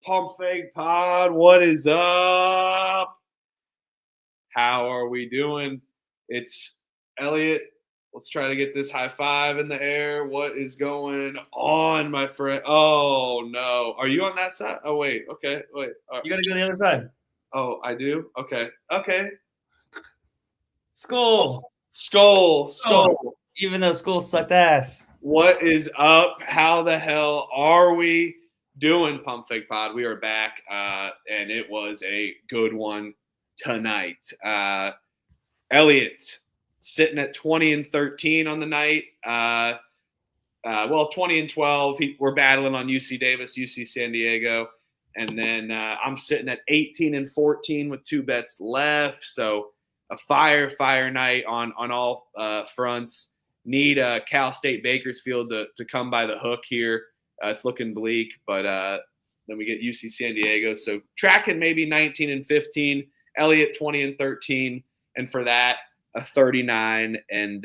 Pump Fake Pod, what is up? How are we doing? It's Elliot. Let's try to get this high five in the air. What is going on, my friend? Oh, no. Are you on that side? Oh, wait. Okay. Wait. You got to go to the other side. Oh, I do? Okay. Skull. Skull. Even though school sucked ass. What is up? How the hell are we doing, Pump Fake Pod? We are back, and it was a good one tonight. Elliot sitting at 20-13 on the night. 20-12. We're battling on UC Davis, UC San Diego. And then I'm sitting at 18-14 with 2 bets left. So a fire night on all fronts. Need Cal State Bakersfield to come by the hook here. It's looking bleak, but then we get UC San Diego. So tracking maybe 19-15, Elliott 20-13, and for that a 39 and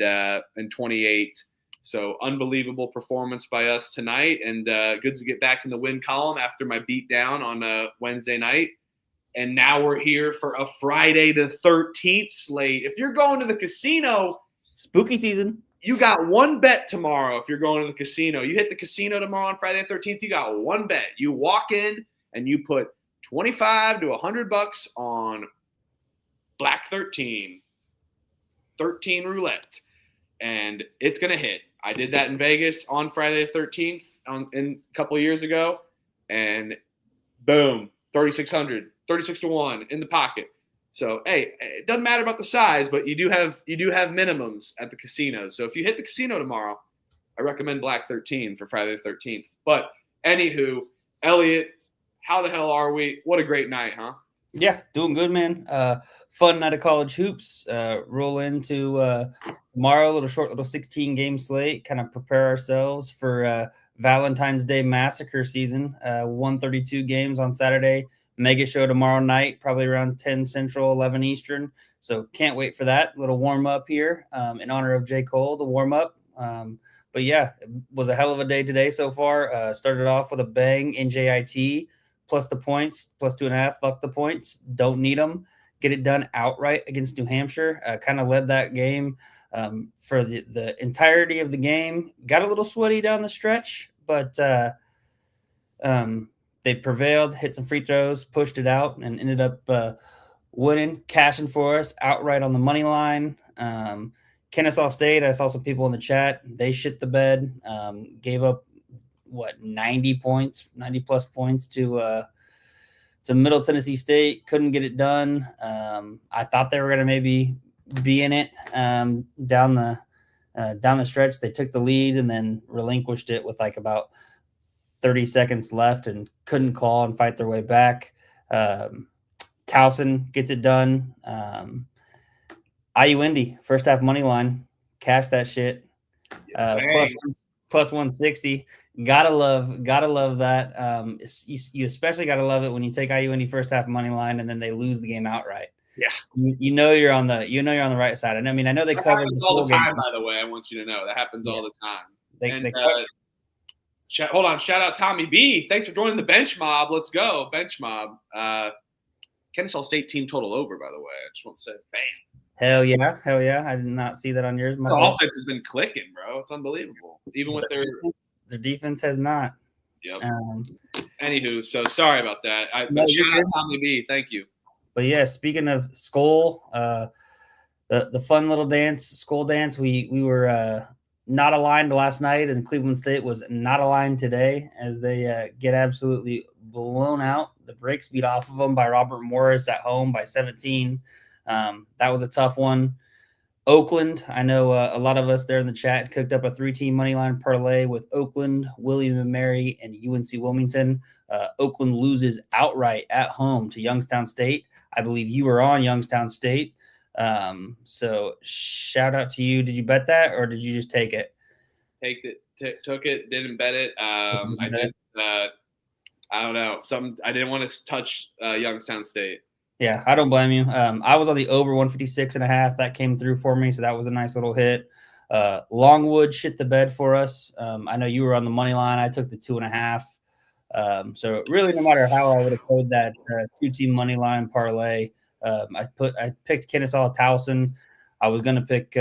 28. So unbelievable performance by us tonight, and good to get back in the win column after my beat down on Wednesday night. And now we're here for a Friday the 13th slate. If you're going to the casino, spooky season. You got one bet tomorrow if you're going to the casino. You hit the casino tomorrow on Friday the 13th, you got one bet. You walk in and you put $25 to $100 on Black 13 roulette, and it's going to hit. I did that in Vegas on Friday the 13th a couple of years ago, and boom, 3,600, 36 to 1 in the pocket. So, hey, it doesn't matter about the size, but you do have minimums at the casinos. So if you hit the casino tomorrow, I recommend Black 13 for Friday the 13th. But anywho, Elliot, how the hell are we? What a great night, huh? Yeah, doing good, man. Fun night of college hoops. Roll into tomorrow, little 16-game slate. Kind of prepare ourselves for Valentine's Day massacre season. 132 games on Saturday. Mega show tomorrow night, probably around 10 Central, 11 Eastern. So can't wait for that little warm up here in honor of J. Cole, the warm up. But yeah, it was a hell of a day today so far. Started off with a bang in JIT, plus the points, plus 2.5. Fuck the points. Don't need them. Get it done outright against New Hampshire. Kind of led that game for the entirety of the game. Got a little sweaty down the stretch, but they prevailed, hit some free throws, pushed it out, and ended up winning, cashing for us outright on the money line. Kennesaw State, I saw some people in the chat. They shit the bed, gave up, 90 plus points to Middle Tennessee State. Couldn't get it done. I thought they were going to maybe be in it down the stretch. They took the lead and then relinquished it with about 30 seconds left and couldn't claw and fight their way back. Towson gets it done. IU Indy, first half money line, cash that shit. Plus 160. Gotta love that. You especially gotta love it when you take IU Indy first half money line and then they lose the game outright. Yeah, you know you're on the right side. I know they cover all the time. By the way, I want you to know that happens all the time. They cover. Hold on. Shout out Tommy B. Thanks for joining the bench mob. Let's go. Bench mob. Kennesaw State team total over, by the way. I just want to say, bam. Hell yeah. I did not see that on yours. The offense has been clicking, bro. It's unbelievable. Even with their defense has not. Yep. Anywho, so sorry about that. Shout out Tommy B. Thank you. But yeah, speaking of Skull, the fun little Skull dance, we were not aligned last night, and Cleveland State was not aligned today as they get absolutely blown out. The brakes beat off of them by Robert Morris at home by 17. That was a tough one. Oakland, I know a lot of us there in the chat cooked up a 3-team money line parlay with Oakland, William & Mary, and UNC Wilmington. Oakland loses outright at home to Youngstown State. I believe you were on Youngstown State. So shout out to you. Did you bet that or did you just take it? Took it, didn't bet it. I don't know. I didn't want to touch Youngstown State. Yeah, I don't blame you. I was on the over 156.5. That came through for me, so that was a nice little hit. Longwood shit the bed for us. I know you were on the money line. I took the 2.5. So really, no matter how I would have played that 2-team money line parlay, I picked Kennesaw Towson. I was going to pick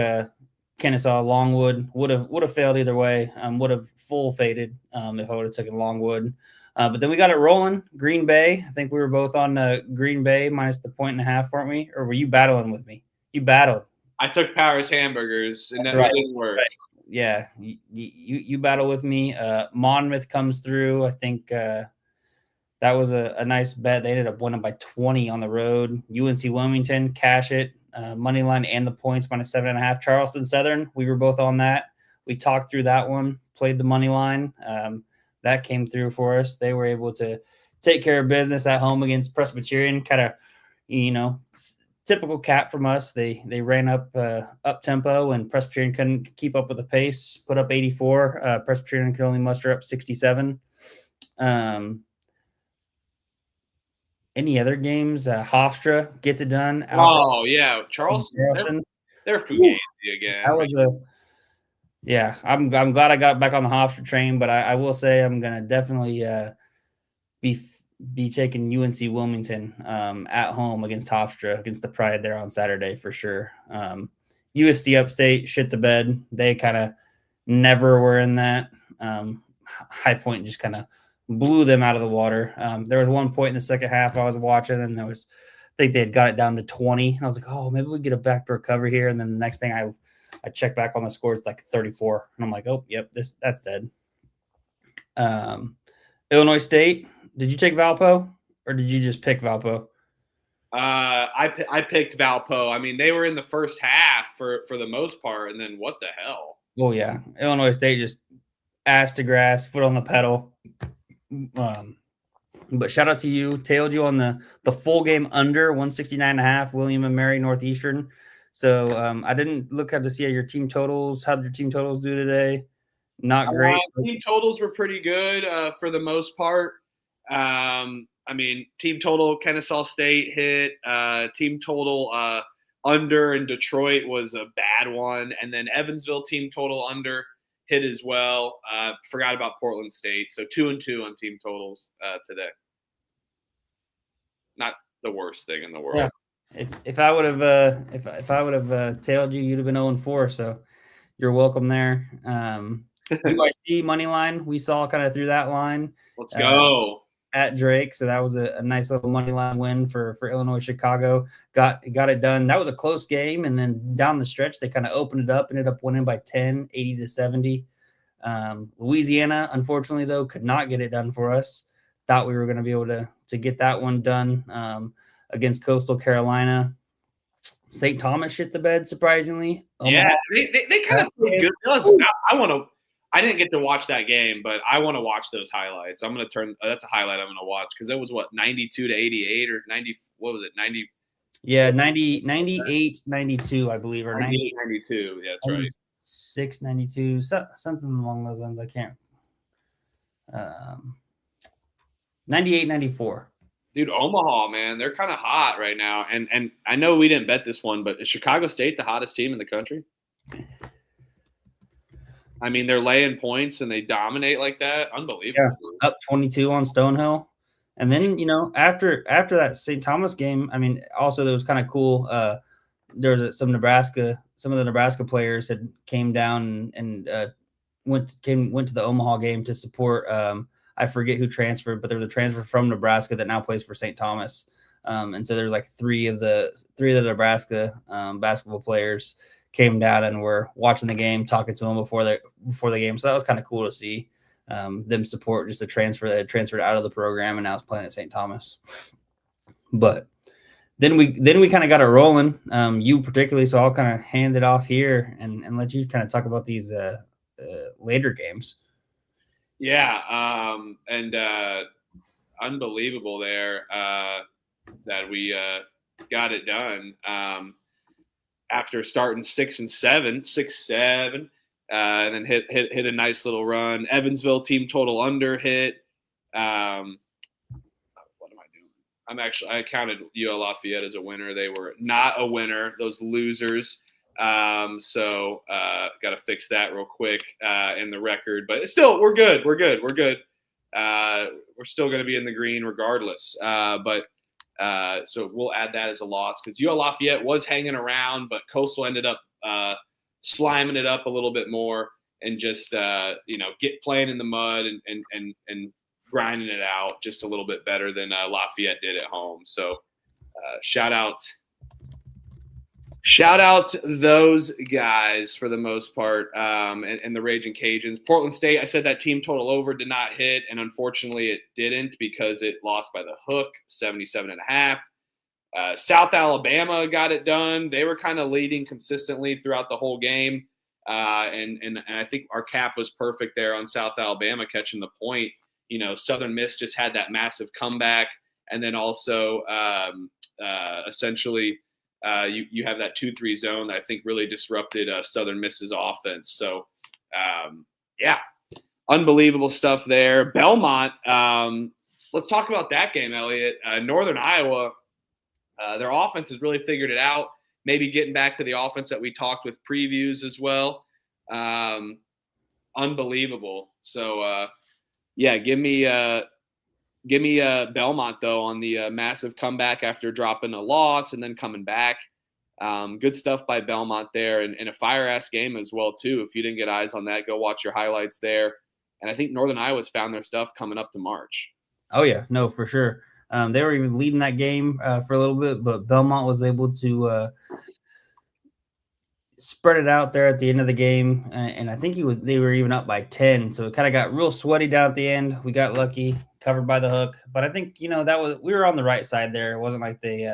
Kennesaw Longwood. Would have failed either way. Would have full faded if I would have taken Longwood. But then we got it rolling. Green Bay. I think we were both on Green Bay minus the 1.5, weren't we? Or were you battling with me? You battled. I took Powers Hamburgers, and That's that right. didn't work. Right. Yeah, you battle with me. Monmouth comes through. I think that was a nice bet. They ended up winning by 20 on the road. UNC Wilmington, cash it. Money line and the points minus 7.5. Charleston Southern, we were both on that. We talked through that one, played the money line. That came through for us. They were able to take care of business at home against Presbyterian. Kind of, typical Cap from us. They ran up tempo, and Presbyterian couldn't keep up with the pace. Put up 84. Presbyterian could only muster up 67. Any other games? Hofstra gets it done. Oh yeah, Charleston. They're fugazi again. That was I'm glad I got back on the Hofstra train, but I will say I'm gonna definitely be taking UNC Wilmington at home against Hofstra, against the Pride there on Saturday for sure. USD Upstate shit the bed. They kind of never were in that. High Point just kind of blew them out of the water. There was one point in the second half I was watching, and I think they had got it down to 20. And I was like, oh, maybe we get a backdoor cover here. And then the next thing I check back on the score, it's like 34. And I'm like, oh, yep, that's dead. Illinois State. Did you take Valpo, or did you just pick Valpo? I picked Valpo. I mean, they were in the first half for the most part, and then what the hell? Oh yeah, Illinois State just ass to grass, foot on the pedal. But shout out to you. Tailed you on the full game under 169.5. William and Mary Northeastern. So I didn't look out to see your team totals. How did your team totals do today? Not great. Team totals were pretty good for the most part. I mean, team total Kennesaw State hit. Team total under in Detroit was a bad one, and then Evansville team total under hit as well. Forgot about Portland State, so 2-2 on team totals today. Not the worst thing in the world. Yeah. If I would have if I would have tailed you, you'd have been 0-4. So you're welcome there. UIC money line, we saw kind of through that line. Let's go. At Drake, so that was a nice little money line win for Illinois Chicago. Got it done. That was a close game, and then down the stretch they kind of opened it up, ended up winning by 10, 80-70. Louisiana, unfortunately though, could not get it done for us. Thought we were going to be able to get that one done against Coastal Carolina. St. Thomas shit the bed, surprisingly. Yeah, they kind of played good. I didn't get to watch that game, but I want to watch those highlights. I'm going to that's a highlight I'm going to watch, because it was 92-88 or 90. What was it? 90. Yeah, 98, 92, I believe, or 92. Yeah, that's right. 6, 92, something along those lines. I can't. 98, 94. Dude, Omaha, man, they're kind of hot right now. And I know we didn't bet this one, but is Chicago State the hottest team in the country? I mean, they're laying points and they dominate like that. Unbelievable. Yeah, up 22 on Stonehill. And then, after that St. Thomas game, I mean, also there was kind of cool. There was some of the Nebraska players had came down and went to the Omaha game to support. I forget who transferred, but there was a transfer from Nebraska that now plays for St. Thomas. And so there's like three of the Nebraska basketball players came down and were watching the game, talking to them before the game. So that was kind of cool to see them support just a transfer that had transferred out of the program and now is playing at St. Thomas. But then we kind of got it rolling. You particularly, so I'll kind of hand it off here and let you kind of talk about these later games. Yeah, and unbelievable there that we got it done. After starting 6-7, and then hit a nice little run. Evansville team total under hit. What am I doing? I counted UL Lafayette as a winner. They were not a winner, those losers. So got to fix that real quick in the record. But it's still, we're good. we're still going to be in the green regardless. So we'll add that as a loss because UL Lafayette was hanging around, but Coastal ended up sliming it up a little bit more and just get playing in the mud and grinding it out just a little bit better than Lafayette did at home. So shout out those guys for the most part, and the Raging Cajuns. Portland State, I said that team total over did not hit, and unfortunately it didn't because it lost by the hook, 77.5. South Alabama got it done. They were kind of leading consistently throughout the whole game, and I think our cap was perfect there on South Alabama catching the point. Southern Miss just had that massive comeback, and then also essentially – you have that 2-3 zone that I think really disrupted Southern Miss's offense. So, unbelievable stuff there. Belmont, let's talk about that game, Elliot. Northern Iowa, their offense has really figured it out, maybe getting back to the offense that we talked with previews as well. Unbelievable. So, give me Belmont, though, on the massive comeback after dropping a loss and then coming back. Good stuff by Belmont there, and a fire-ass game as well, too. If you didn't get eyes on that, go watch your highlights there. And I think Northern Iowa's found their stuff coming up to March. Oh, yeah. No, for sure. They were even leading that game for a little bit, but Belmont was able to spread it out there at the end of the game. And I think they were even up by 10. So it kind of got real sweaty down at the end. We got lucky, covered by the hook. But I think, we were on the right side there. It wasn't like they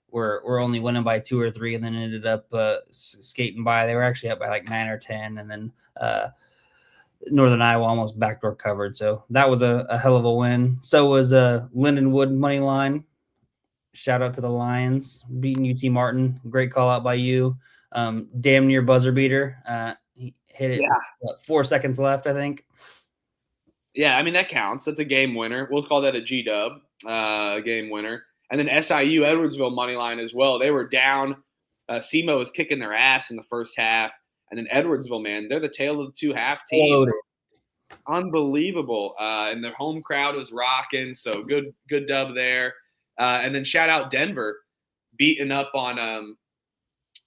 were only winning by 2 or 3 and then ended up skating by. They were actually up by like 9 or 10. And then Northern Iowa almost backdoor covered. So that was a hell of a win. So was Lindenwood money line. Shout out to the Lions beating UT Martin. Great call out by you. Damn near buzzer beater. He hit it 4 seconds left, I think. Yeah, I mean, that counts. That's a game winner. We'll call that a G-dub, game winner. And then SIU Edwardsville money line as well. They were down. SEMO was kicking their ass in the first half. And then Edwardsville, man, they're the tail of the two-half team. Unbelievable. And their home crowd was rocking, so good dub there. And then shout out Denver beating up on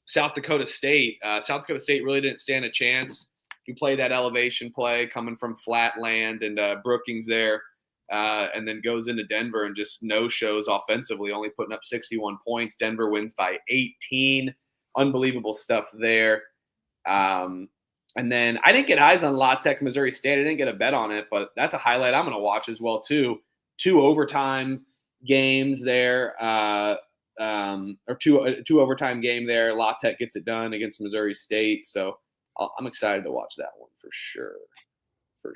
South Dakota State. South Dakota State really didn't stand a chance. He played that elevation play coming from flat land, and Brookings there, and then goes into Denver and just no-shows offensively, only putting up 61 points. Denver wins by 18. Unbelievable stuff there. And then I didn't get eyes on La Tech, Missouri State. I didn't get a bet on it, but that's a highlight I'm going to watch as well, too. 2 overtime games there, or two overtime game there. La Tech gets it done against Missouri State. So I'm excited to watch that one for sure.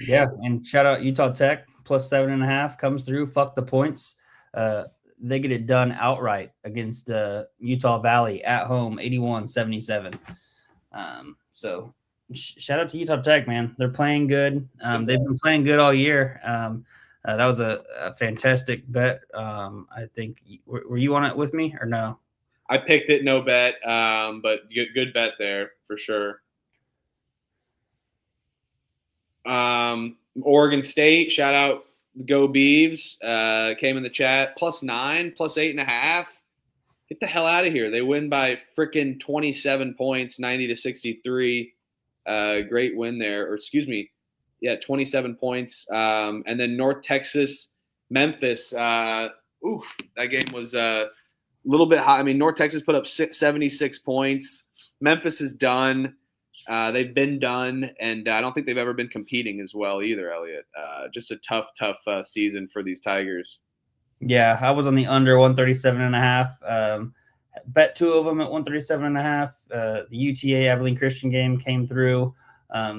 Yeah, and shout out Utah Tech, plus 7.5 comes through. Fuck the points. They get it done outright against Utah Valley at home, 81-77. So shout out to Utah Tech, man. They're playing good. They've been playing good all year. That was a fantastic bet. I think were you on it with me or no? I picked it, no bet, but good bet there for sure. Oregon State, shout out, go Beavs, came in the chat, +9, +8.5. Get the hell out of here. They win by freaking 27 points, 90-63. Great win there, or excuse me. Yeah, 27 points. And then North Texas, Memphis. That game was a little bit high. I mean, North Texas put up 76 points. Memphis is done. They've been done, and I don't think they've ever been competing as well either, Elliot. Just a tough season for these Tigers. Yeah, I was on the under 137.5. Bet 2 of them at 137.5. The UTA Abilene Christian game came through.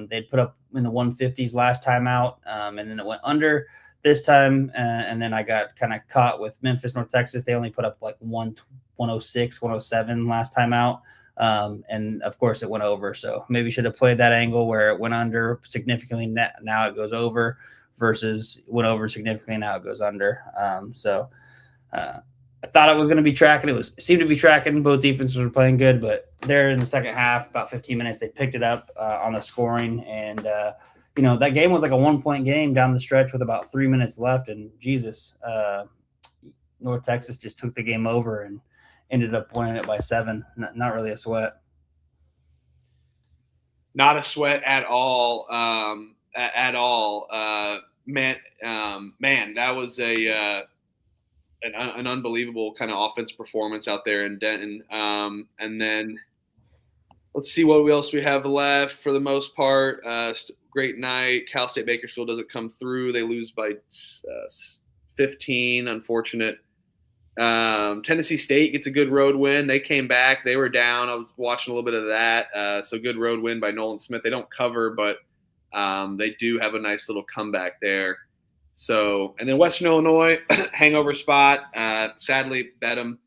They'd put up in the 150s last time out, and then it went under this time. And then I got kind of caught with Memphis, North Texas. They only put up like 106, 107 last time out. And of course it went over. So maybe should have played that angle where it went under significantly. Now it goes over versus went over significantly. Now it goes under. I thought it was going to be tracking. It seemed to be tracking. Both defenses were playing good, but there in the second half, about 15 minutes, they picked it up on the scoring and that game was like a 1-point game down the stretch with about 3 minutes left, and Jesus, North Texas just took the game over and ended up winning it by 7. Not really a sweat. Not a sweat at all. At all. Man, that was an unbelievable kind of offense performance out there in Denton. And then let's see what else we have left for the most part. Great night. Cal State Bakersfield doesn't come through. They lose by 15. Unfortunate. Tennessee State gets a good road win. They came back. They were down. I was watching a little bit of that. So good road win by Nolan Smith. They don't cover, but they do have a nice little comeback there. So, and then Western Illinois, hangover spot. Sadly, bet them.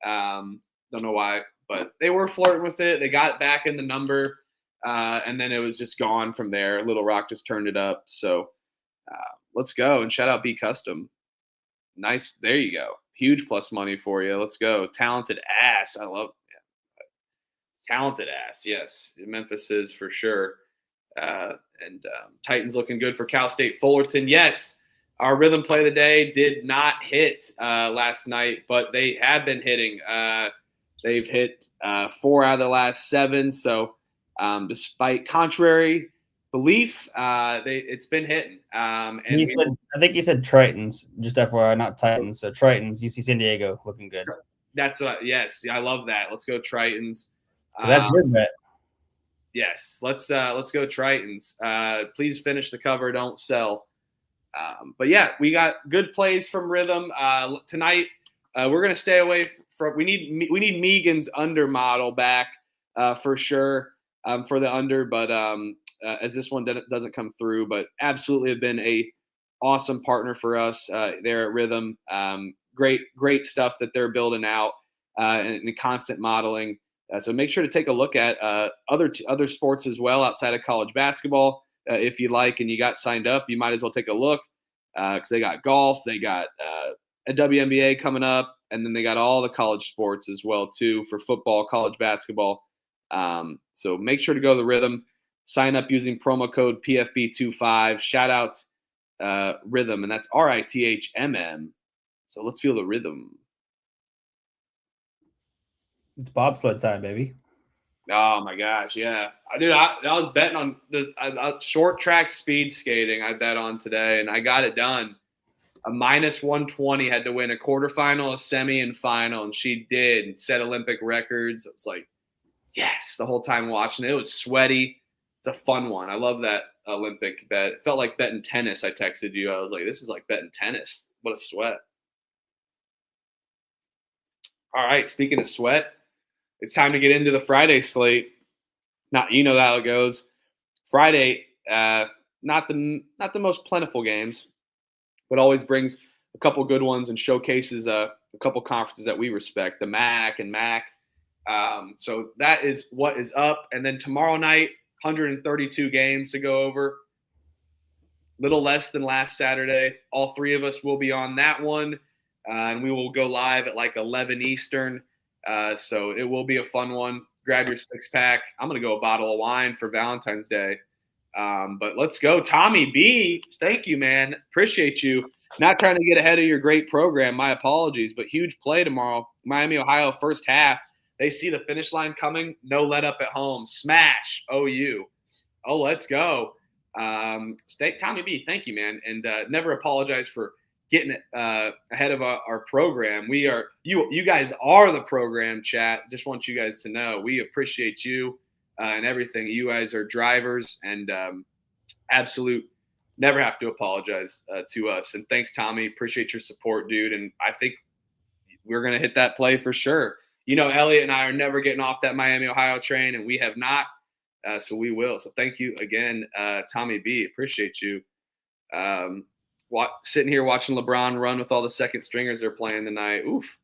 Don't know why, but they were flirting with it. They got back in the number, and then it was just gone from there. Little Rock just turned it up. So let's go. And shout out B Custom. Nice. There you go. Huge plus money for you. Let's go. Talented ass. I love talented ass. Yes. Memphis is for sure. And Titans looking good for Cal State Fullerton. Yes. Our rhythm play of the day did not hit last night, but they have been hitting. They've hit 4 out of the last 7. So despite contrary belief, it's been hitting. And I think he said Tritons, just FYI, not Titans. So Tritons, UC San Diego, looking good. That's what. Yes, I love that. Let's go Tritons. So that's your bet. Yes, let's go Tritons. Please finish the cover, don't sell. But yeah, we got good plays from Rhythm tonight. We're gonna stay away from. We need Megan's under model back for sure for the under, but as this one doesn't come through, but absolutely have been a awesome partner for us there at Rhythm. Great stuff that they're building out and constant modeling. So make sure to take a look at other sports as well outside of college basketball. If you like and you got signed up, you might as well take a look because they got golf, they got a WNBA coming up, and then they got all the college sports as well too for football, college basketball. So make sure to go to the Rhythm, sign up using promo code PFB25. Shout out Rhythm, and that's RITHMM. So let's feel the rhythm. It's bobsled time, baby. Oh my gosh, yeah. I was betting on the short track speed skating. I bet on today, and I got it done. A minus 120 had to win a quarterfinal, a semi, and final, and she did. Set Olympic records. It's like, yes, the whole time watching it. It was sweaty. It's a fun one. I love that Olympic bet. It felt like betting tennis. I texted you. I was like, this is like betting tennis. What a sweat. All right, speaking of sweat, it's time to get into the Friday slate. You know how it goes. Friday, not the most plentiful games, but always brings a couple good ones and showcases a couple conferences that we respect, the MAC and MAC. So that is what is up. And then tomorrow night, 132 games to go over. Little less than last Saturday. All 3 of us will be on that one, and we will go live at like 11 Eastern. So it will be a fun one. Grab your 6-pack. I'm going to go a bottle of wine for Valentine's Day. But let's go. Tommy B, thank you, man. Appreciate you. Not trying to get ahead of your great program. My apologies, but huge play tomorrow. Miami, Ohio, first half. They see the finish line coming. No let up at home. Smash OU. Oh, let's go. Tommy B, thank you, man. And never apologize for getting ahead of our program. We are you guys are the program, chat. Just want you guys to know we appreciate you and everything. You guys are drivers and absolute. Never have to apologize to us. And thanks, Tommy. Appreciate your support, dude. And I think we're gonna hit that play for sure. You know, Elliot and I are never getting off that Miami, Ohio train, and we have not. So we will. So thank you again, Tommy B. Appreciate you. Sitting here watching LeBron run with all the second stringers they're playing tonight. Oof.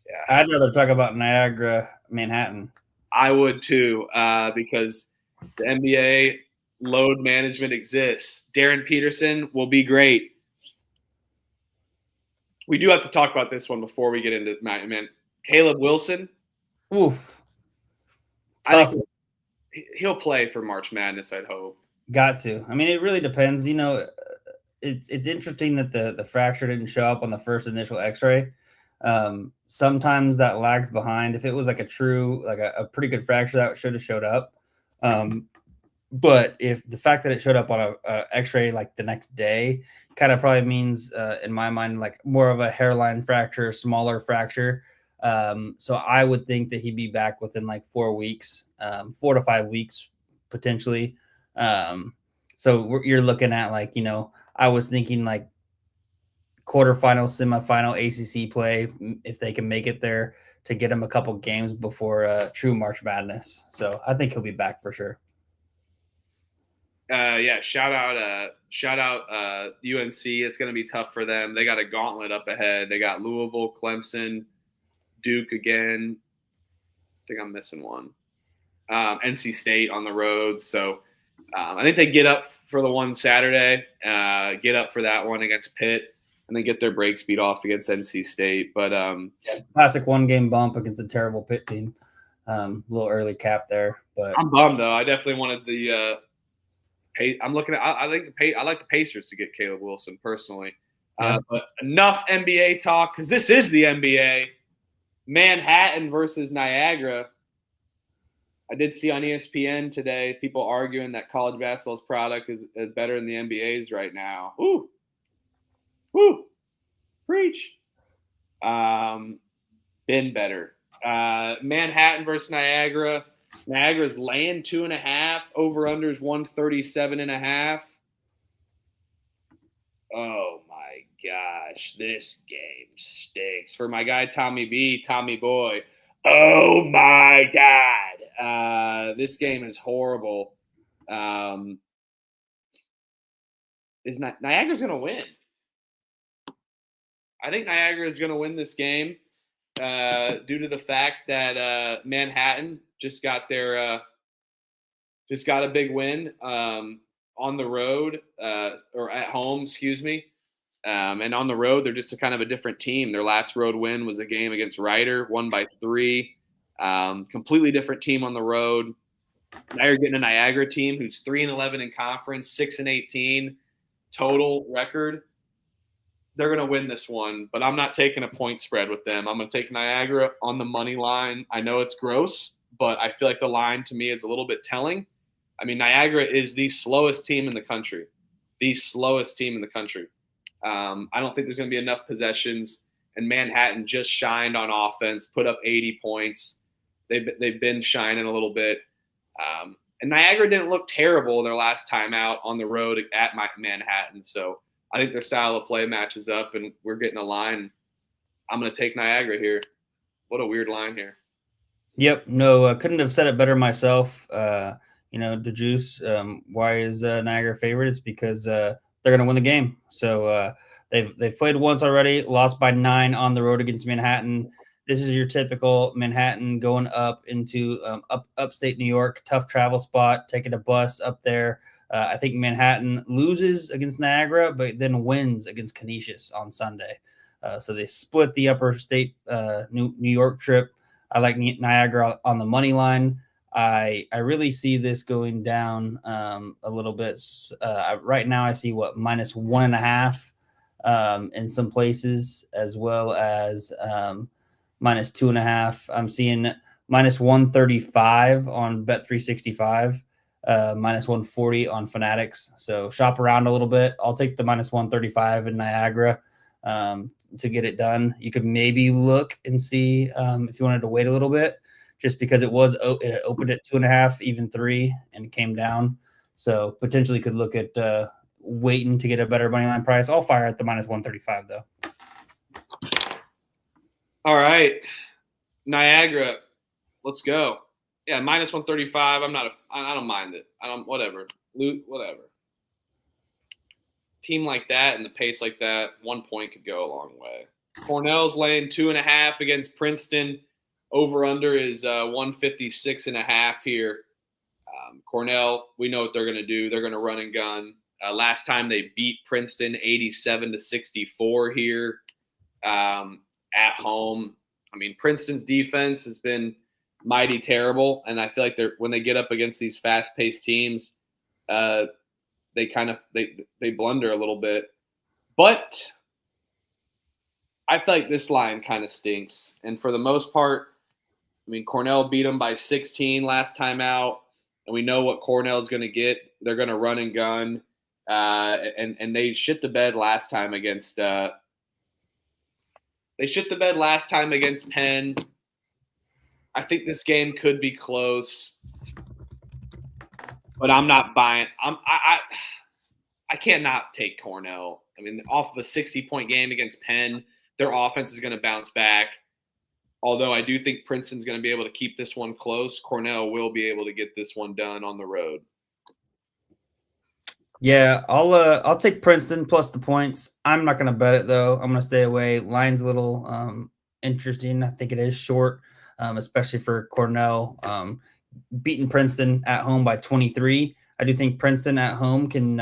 Yeah. I'd rather talk about Niagara, Manhattan. I would too, because the NBA load management exists. Darren Peterson will be great. We do have to talk about this one before we get into man. Caleb Wilson. Oof. I think he'll play for March Madness, I'd hope. Got to. I mean, it really depends. It's interesting that the fracture didn't show up on the first initial X-ray. Sometimes that lags behind. If it was like a true, like a pretty good fracture, that should have showed up. But if the fact that it showed up on a X-ray like the next day, kind of probably means, in my mind, like more of a hairline fracture, smaller fracture. So I would think that he'd be back within like 4 weeks, 4 to 5 weeks potentially. So you're looking at like, I was thinking like quarterfinal, semifinal ACC play if they can make it there to get him a couple games before true March Madness. So I think he'll be back for sure. Yeah, shout out UNC. It's going to be tough for them. They got a gauntlet up ahead. They got Louisville, Clemson, Duke again. I think I'm missing one. NC State on the road. So I think they get up for the one Saturday, get up for that one against Pitt, and then get their break speed off against NC State. But classic 1-game bump against a terrible Pitt team. A little early cap there, but I'm bummed though. I definitely wanted the. I'm looking at. I like the Pacers to get Caleb Wilson personally. Yeah. But enough NBA talk because this is the NBA. Manhattan versus Niagara. I did see on ESPN today people arguing that college basketball's product is better than the NBA's right now. Woo, preach. Been better. Manhattan versus Niagara. Niagara's laying 2.5. Over unders 137.5. Oh my gosh, this game stinks. For my guy Tommy Boy. Oh my God, this game is horrible. Niagara's gonna win? I think Niagara is gonna win this game. Due to the fact that Manhattan just got a big win on the road or at home, excuse me. And on the road, they're just a kind of a different team. Their last road win was a game against Rider, won by 3. Completely different team on the road. Now you're getting a Niagara team who's 3-11 in conference, 6-18 total record. They're going to win this one, but I'm not taking a point spread with them. I'm going to take Niagara on the money line. I know it's gross, but I feel like the line to me is a little bit telling. I mean, Niagara is the slowest team in the country. I don't think there's going to be enough possessions, and Manhattan just shined on offense, put up 80 points. They've been shining a little bit. And Niagara didn't look terrible their last time out on the road at Manhattan. So I think their style of play matches up, and we're getting a line. I'm going to take Niagara here. What a weird line here. Yep. No, couldn't have said it better myself. The juice. Why is Niagara favorite? It's because they're going to win the game. So they've played once already, lost by 9 on the road against Manhattan. This is your typical Manhattan going up into upstate New York, tough travel spot, taking a bus up there. I think Manhattan loses against Niagara, but then wins against Canisius on Sunday. So they split the upper state New York trip. I like Niagara on the money line. I really see this going down a little bit. Right now, I see -1.5 in some places, as well as -2.5. I'm seeing -135 on Bet365. -140 on Fanatics. So shop around a little bit. I'll take the -135 in Niagara to get it done. You could maybe look and see if you wanted to wait a little bit, just because it opened at 2.5, even 3, and came down. So potentially could look at waiting to get a better money line price. I'll fire at the -135 though. All right, Niagara, let's go. Yeah, -135. I don't mind it. Whatever. Team like that and the pace like that, 1 point could go a long way. Cornell's laying 2.5 against Princeton. Over under is 156.5 here. Cornell, we know what they're going to do. They're going to run and gun. Last time they beat Princeton 87-64 here at home. I mean, Princeton's defense has been mighty terrible, and I feel like when they get up against these fast-paced teams, they blunder a little bit. But I feel like this line kind of stinks. And for the most part, I mean, Cornell beat them by 16 last time out, and we know what Cornell is going to get. They're going to run and gun, and they shit the bed last time against Penn. I think this game could be close, but I'm not buying. I can't not take Cornell. I mean, off of a 60-point game against Penn, their offense is going to bounce back. Although I do think Princeton's going to be able to keep this one close, Cornell will be able to get this one done on the road. Yeah, I'll take Princeton plus the points. I'm not going to bet it though. I'm going to stay away. Line's a little interesting. I think it is short, especially for Cornell beating Princeton at home by 23. I do think Princeton at home can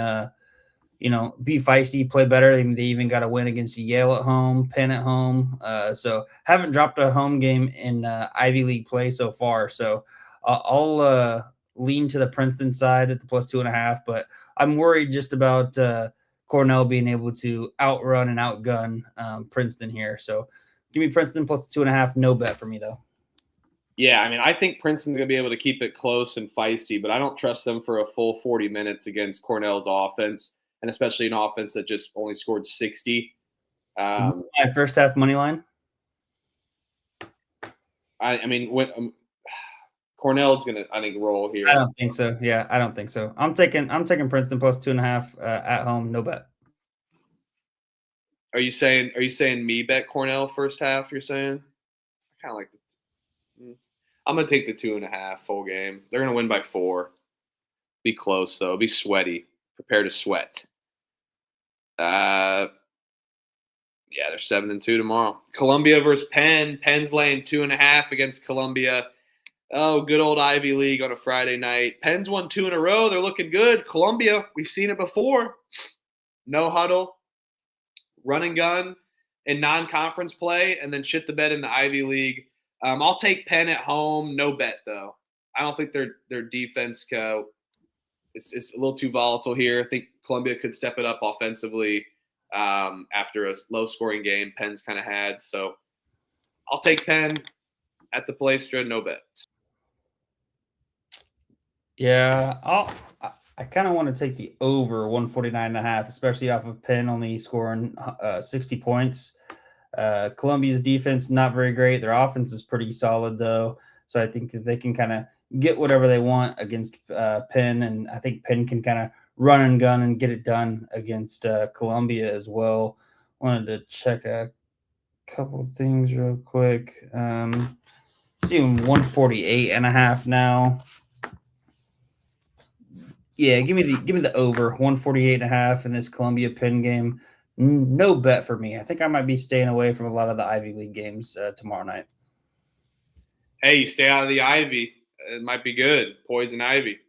be feisty, play better. They even got a win against Yale at home, Penn at home. So haven't dropped a home game in Ivy League play so far. So I'll lean to the Princeton side at the plus 2.5, but I'm worried just about Cornell being able to outrun and outgun Princeton here. So give me Princeton plus 2.5. No bet for me though. Yeah, I mean, I think Princeton's going to be able to keep it close and feisty, but I don't trust them for a full 40 minutes against Cornell's offense. And especially an offense that just only scored 60. My first half money line. I mean, Cornell's gonna, I think, roll here. I don't think so. Yeah, I don't think so. I'm taking Princeton plus 2.5 at home. No bet. Are you saying me bet Cornell first half? You're saying? I kind of like I'm gonna take the 2.5 full game. They're gonna win by 4. Be close though. Be sweaty. Prepare to sweat. They're 7-2 tomorrow. Columbia versus Penn. Penn's laying 2.5 against Columbia. Oh, good old Ivy League on a Friday night. Penn's won 2 in a row. They're looking good. Columbia, we've seen it before. No huddle, run and gun in non-conference play, and then shit the bed in the Ivy League. I'll take Penn at home. No bet though. I don't think their defense is a little too volatile here. I think Columbia could step it up offensively after a low-scoring game Penn's kind of had. So I'll take Penn at the Palestra, no bets. Yeah, I kind of want to take the over 149.5, especially off of Penn only scoring 60 points. Columbia's defense, not very great. Their offense is pretty solid, though. So I think that they can kind of get whatever they want against Penn, and I think Penn can kind of run and gun and get it done against Columbia as well. Wanted to check a couple of things real quick. Seeing 148.5 now. Yeah, give me the over 148.5 in this Columbia Penn game. No bet for me. I think I might be staying away from a lot of the Ivy League games tomorrow night. Hey, you stay out of the Ivy. It might be good. Poison Ivy.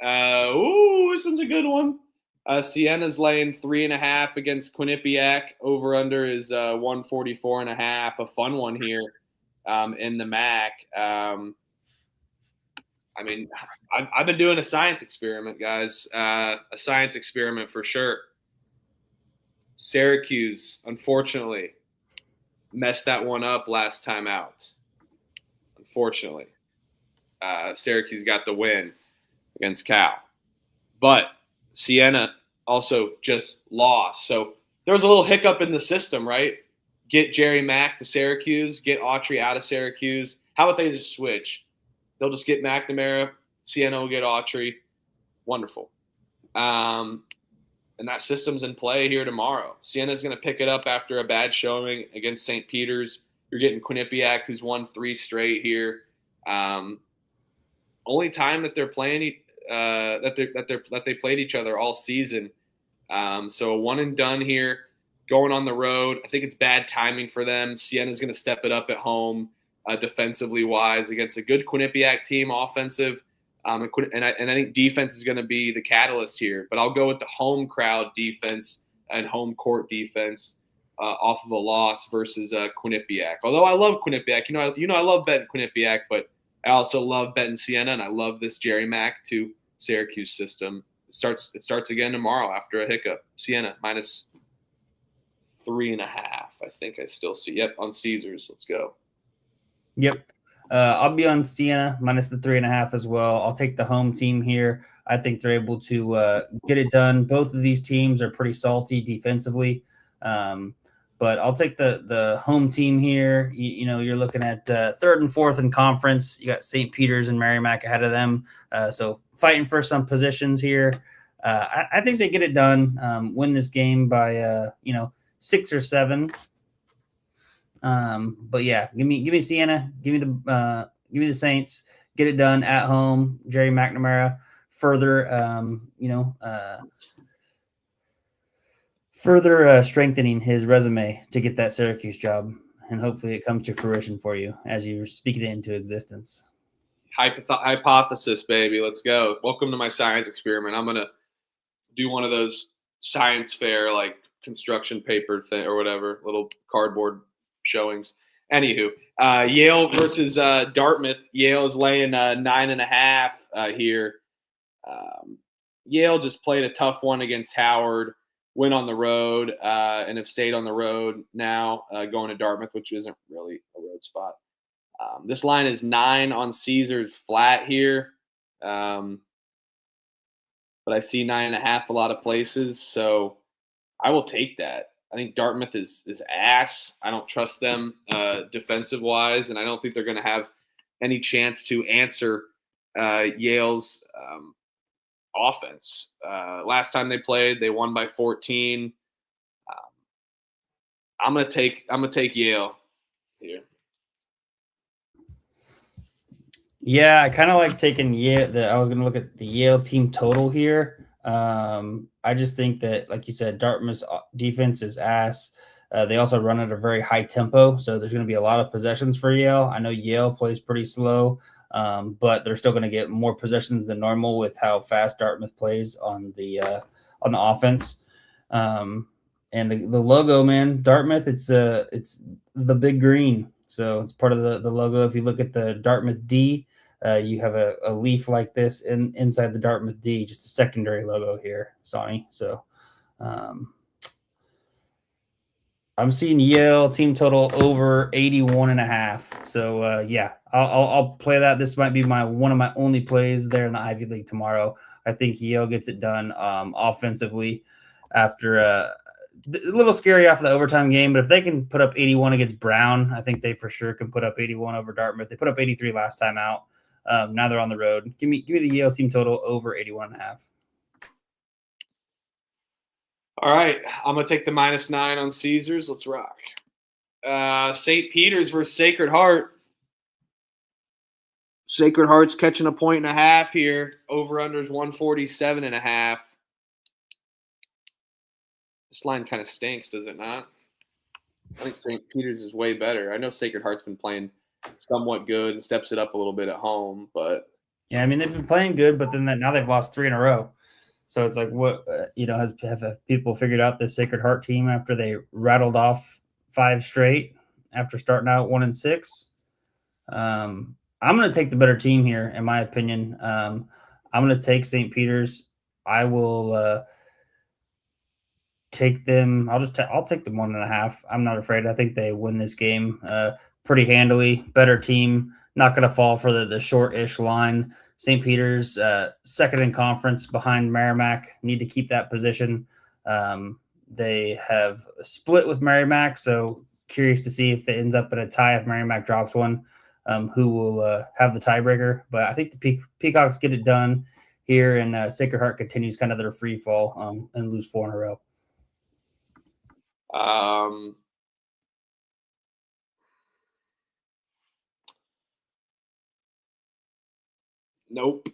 This one's a good one. Sienna's laying 3.5 against Quinnipiac. Over under is 144.5. A fun one here in the MAC. I mean, I've been doing a science experiment, guys. A science experiment for sure. Syracuse, unfortunately, messed that one up last time out. Unfortunately. Syracuse got the win against Cal. But Sienna also just lost. So there was a little hiccup in the system, right? Get Jerry Mack to Syracuse, get Autry out of Syracuse. How about they just switch? They'll just get McNamara. Sienna will get Autry. Wonderful. And that system's in play here tomorrow. Sienna's going to pick it up after a bad showing against St. Peter's. You're getting Quinnipiac, who's won 3 straight here. Only time that they're playing that they played each other all season. So a one and done here, going on the road. I think it's bad timing for them. Sienna's going to step it up at home, defensively wise, against a good Quinnipiac team, offensive. And I think defense is going to be the catalyst here. But I'll go with the home crowd defense and home court defense off of a loss versus Quinnipiac. Although I love Quinnipiac, I love betting Quinnipiac, but I also love betting Sienna, and I love this Jerry Mack to Syracuse system. it starts again tomorrow after a hiccup. Sienna minus 3.5. I think I still see. Yep, on Caesars. Let's go. Yep. I'll be on Sienna minus the 3.5 as well. I'll take the home team here. I think they're able to get it done. Both of these teams are pretty salty defensively. But I'll take the home team here. You're looking at third and fourth in conference. You got St. Peter's and Merrimack ahead of them. So fighting for some positions here. I think they get it done, win this game by, 6 or 7. But yeah, give me Sienna, give me the Saints, get it done at home. Jerry McNamara further strengthening his resume to get that Syracuse job, and hopefully it comes to fruition for you as you speak it into existence. Hypothesis, baby. Let's go. Welcome to my science experiment. I'm gonna do one of those science fair like construction paper thing or whatever, little cardboard showings. Anywho, Yale versus Dartmouth. Yale is laying 9.5 here. Yale just played a tough one against Howard, went on the road, and have stayed on the road now, going to Dartmouth, which isn't really a road spot. This line is 9 on Caesars flat here, but I see 9.5 a lot of places, so I will take that. I think Dartmouth is ass. I don't trust them defensive-wise, and I don't think they're going to have any chance to answer Yale's offense. Last time they played, they won by 14. I'm gonna take Yale here. Yeah, I kind of like taking Yale. I was going to look at the Yale team total here. I just think that, like you said, Dartmouth's defense is ass. They also run at a very high tempo, so there's going to be a lot of possessions for Yale. I know Yale plays pretty slow, but they're still going to get more possessions than normal with how fast Dartmouth plays on the offense. And the logo, man, Dartmouth, it's the big green, so it's part of the logo. If you look at the Dartmouth D, you have a leaf like this inside the Dartmouth D, just a secondary logo here, Sonny. So I'm seeing Yale team total over 81.5. So yeah, I'll play that. This might be one of my only plays there in the Ivy League tomorrow. I think Yale gets it done offensively after a little scary after the overtime game, but if they can put up 81 against Brown, I think they for sure can put up 81 over Dartmouth. They put up 83 last time out. Now they're on the road. Give me the Yale team total over 81.5. All right, I'm gonna take the -9 on Caesars. Let's rock. St. Peter's versus Sacred Heart. Sacred Heart's catching 1.5 here. Over/under is 147.5. This line kind of stinks, does it not? I think St. Peter's is way better. I know Sacred Heart's been playing somewhat good and steps it up a little bit at home, but yeah, I mean they've been playing good, but then now they've lost 3 in a row. So it's like, what have people figured out this Sacred Heart team after they rattled off 5 straight after starting out 1-6? I'm going to take the better team here, in my opinion. I'm going to take St. Peter's. I will take them. I'll take them 1.5. I'm not afraid. I think they win this game pretty handily. Better team. Not going to fall for the short-ish line. St. Peter's second in conference behind Merrimack. Need to keep that position. They have split with Merrimack, so curious to see if it ends up in a tie if Merrimack drops one. Who will have the tiebreaker? But I think the Peacocks get it done here, and Sacred Heart continues kind of their free fall and lose 4 in a row. Nope.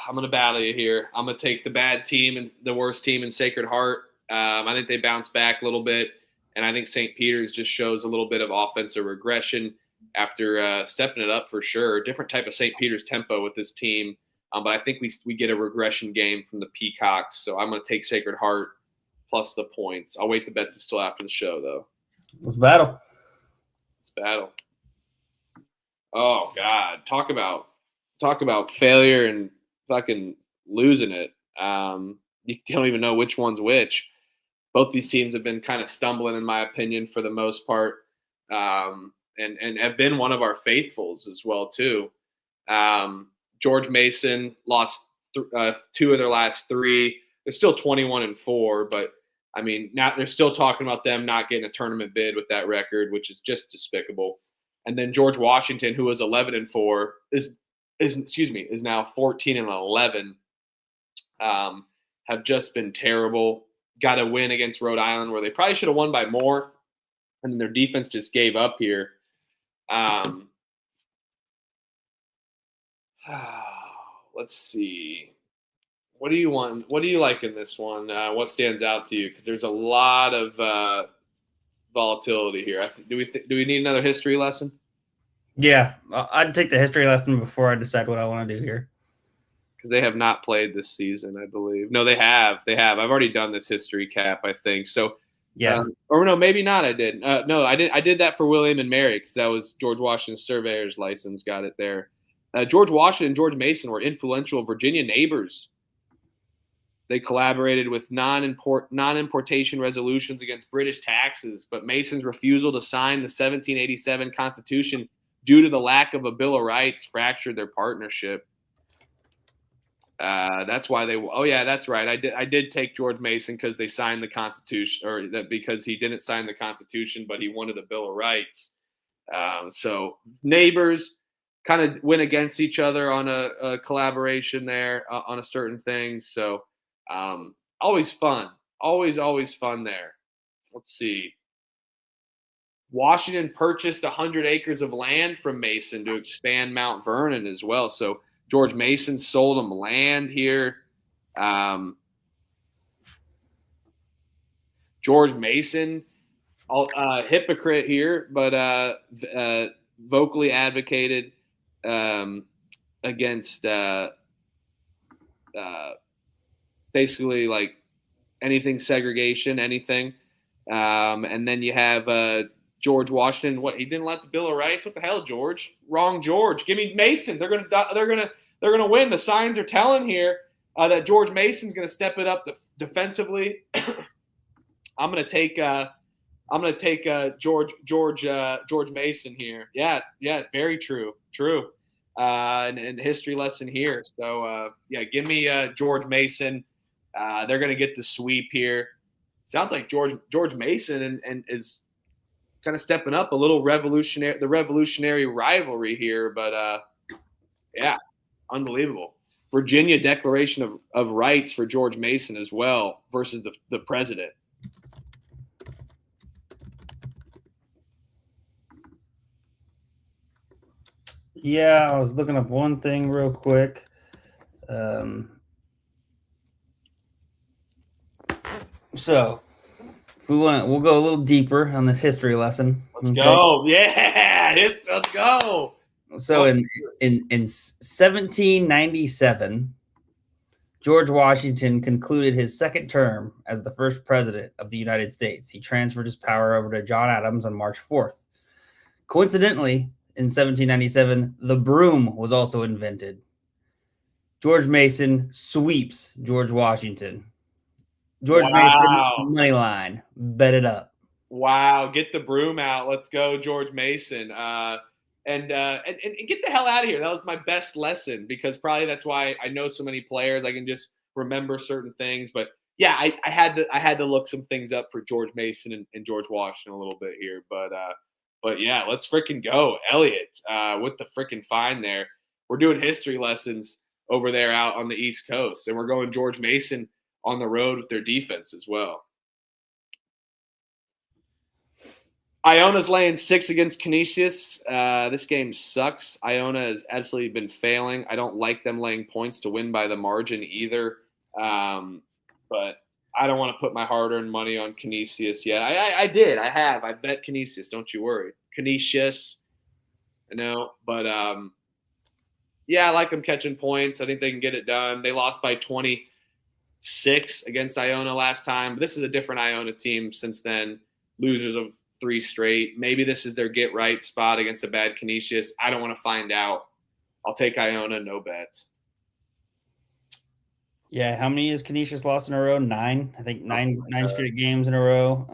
I'm going to battle you here. I'm going to take the bad team and the worst team in Sacred Heart. I think they bounce back a little bit, and I think St. Peter's just shows a little bit of offensive regression after stepping it up for sure. Different type of St. Peter's tempo with this team, but I think we get a regression game from the Peacocks, so I'm going to take Sacred Heart plus the points. I'll wait the bet till after the show, though. Let's battle. Oh, God. Talk about failure and fucking losing it. you don't even know which one's which. Both these teams have been kind of stumbling, in my opinion, for the most part, and have been one of our faithfuls as well too. George Mason lost 2 of their last 3. They're still 21-4, but I mean, now they're still talking about them not getting a tournament bid with that record, which is just despicable. And then George Washington, who was 11-4, is now 14-11. Have just been terrible. Got a win against Rhode Island where they probably should have won by more, and then their defense just gave up here. Let's see. What do you want? What do you like in this one? What stands out to you? Because there's a lot of volatility here. Do we need another history lesson? Yeah, I'd take the history lesson before I decide what I want to do here. Because they have not played this season, I believe. No, they have. I've already done this history cap, I think. So, yeah. Or no, maybe not. I did. No, I did. I did that for William and Mary because that was George Washington's surveyor's license. Got it there. George Washington and George Mason were influential Virginia neighbors. They collaborated with non-importation resolutions against British taxes, but Mason's refusal to sign the 1787 Constitution due to the lack of a Bill of Rights fractured their partnership. That's why they. Oh yeah, that's right. I did take George Mason because they signed the Constitution, or that because he didn't sign the Constitution, but he wanted a Bill of Rights. So neighbors kind of went against each other on a collaboration there on a certain thing. So always fun, always fun there. Let's see. Washington purchased 100 acres of land from Mason to expand Mount Vernon as well. So George Mason sold him land here. George Mason, hypocrite here, but vocally advocated against basically like anything segregation, anything. And then you have George Washington. What, he didn't let the Bill of Rights? What the hell, George? Wrong, George. Give me Mason. They're gonna win. The signs are telling here that George Mason's gonna step it up defensively. I'm gonna take George Mason here. Yeah, very true. And history lesson here. So give me George Mason. They're gonna get the sweep here. Sounds like George Mason and is kind of stepping up a little revolutionary rivalry here, but unbelievable. Virginia Declaration of Rights for George Mason as well versus the president. Yeah, I was looking up one thing real quick. So we'll go a little deeper on this history lesson. Let's go. Yeah, let's go. So in 1797, George Washington concluded his second term as the first president of the United States. He transferred his power over to John Adams on March 4th. Coincidentally, in 1797, the broom was also invented. George Mason sweeps George Washington. George Mason, money line, bet it up. Wow, get the broom out. Let's go, George Mason. And get the hell out of here. That was my best lesson because probably that's why I know so many players. I can just remember certain things. But yeah, I had to look some things up for George Mason and George Washington a little bit here. But yeah, let's freaking go, Elliot, with the freaking find there. We're doing history lessons over there out on the East Coast, and we're going George Mason on the road with their defense as well. Iona's laying 6 against Canisius. This game sucks. Iona has absolutely been failing. I don't like them laying points to win by the margin either. But I don't want to put my hard-earned money on Canisius yet. I did. I have. I bet Canisius. Don't you worry. Canisius. I know. But, I like them catching points. I think they can get it done. They lost by 26 against Iona last time. But this is a different Iona team since then. Losers of 3 straight. Maybe this is their get-right spot against a bad Canisius. I don't want to find out. I'll take Iona, no bets. Yeah, how many has Canisius lost in a row? 9. I think nine straight games in a row.